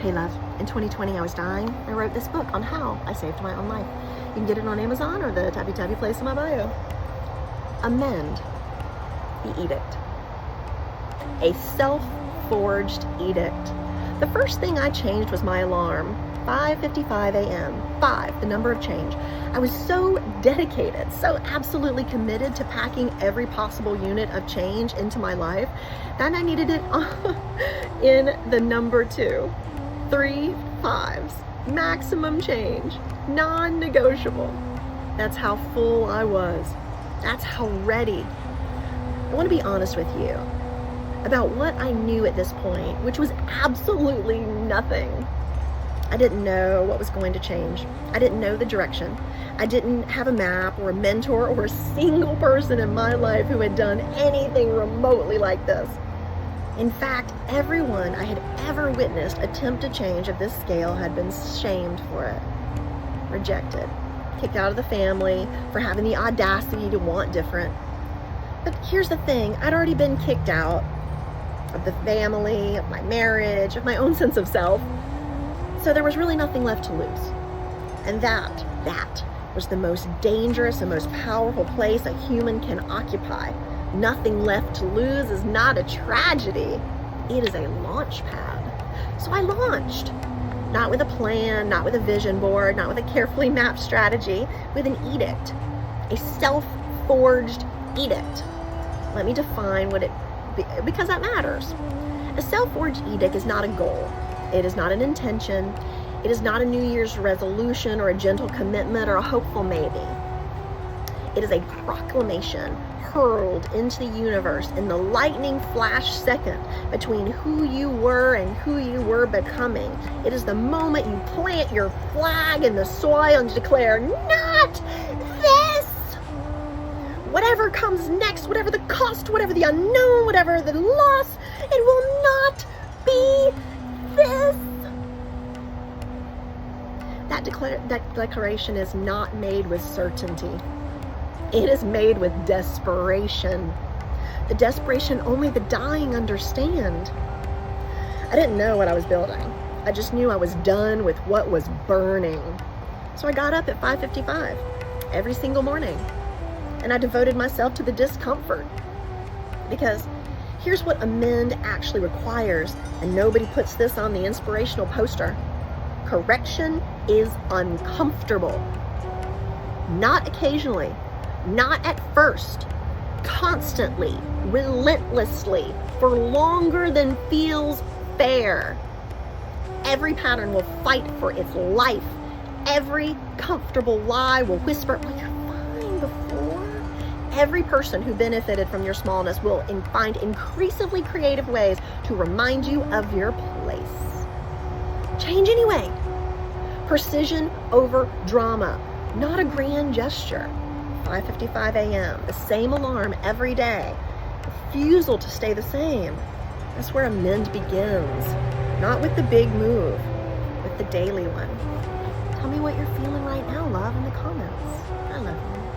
Hey love, in 2020 I was dying. I wrote this book on how I saved my own life. You can get it on Amazon or the tappy place in my bio. Amend the edict. A self-forged edict. The first thing I changed was my alarm. 5:55 a.m. 5, the number of change. I was so dedicated, so absolutely committed to packing every possible unit of change into my life that I needed it in the number 2. 3 5s, maximum change, non-negotiable. That's how full I was. That's how ready. I want to be honest with you about what I knew at this point, which was absolutely nothing. I didn't know what was going to change. I didn't know the direction. I didn't have a map or a mentor or a single person in my life who had done anything remotely like this. In fact, everyone I had ever witnessed attempt to change of this scale had been shamed for it, rejected, kicked out of the family for having the audacity to want different. But here's the thing, I'd already been kicked out of the family, of my marriage, of my own sense of self. So there was really nothing left to lose. And that was the most dangerous and most powerful place a human can occupy. Nothing left to lose is not a tragedy. It is a launch pad. So I launched, not with a plan, not with a vision board, not with a carefully mapped strategy, with an edict, a self-forged edict. Let me define what it, because that matters. A self-forged edict is not a goal. It is not an intention. It is not a New Year's resolution or a gentle commitment or a hopeful maybe. It is a proclamation hurled into the universe in the lightning flash second between who you were and who you were becoming. It is the moment you plant your flag in the soil and declare, not this! Whatever comes next, whatever the cost, whatever the unknown, whatever the loss, it will not be this. That declaration is not made with certainty. It is made with desperation. The desperation only the dying understand. I didn't know what I was building. I just knew I was done with what was burning. So I got up at 5:55 every single morning, and I devoted myself to the discomfort. Because here's what amend actually requires, and nobody puts this on the inspirational poster. Correction is uncomfortable. Not occasionally, not at first, constantly, relentlessly, for longer than feels fair. Every pattern will fight for its life. Every comfortable lie will whisper, well, you're fine before. Every person who benefited from your smallness will find increasingly creative ways to remind you of your place. Change anyway. Precision over drama, not a grand gesture. 5:55 a.m., the same alarm every day. Refusal to stay the same. That's where amend begins. Not with the big move, with the daily one. Tell me what you're feeling right now, love, in the comments. I love you.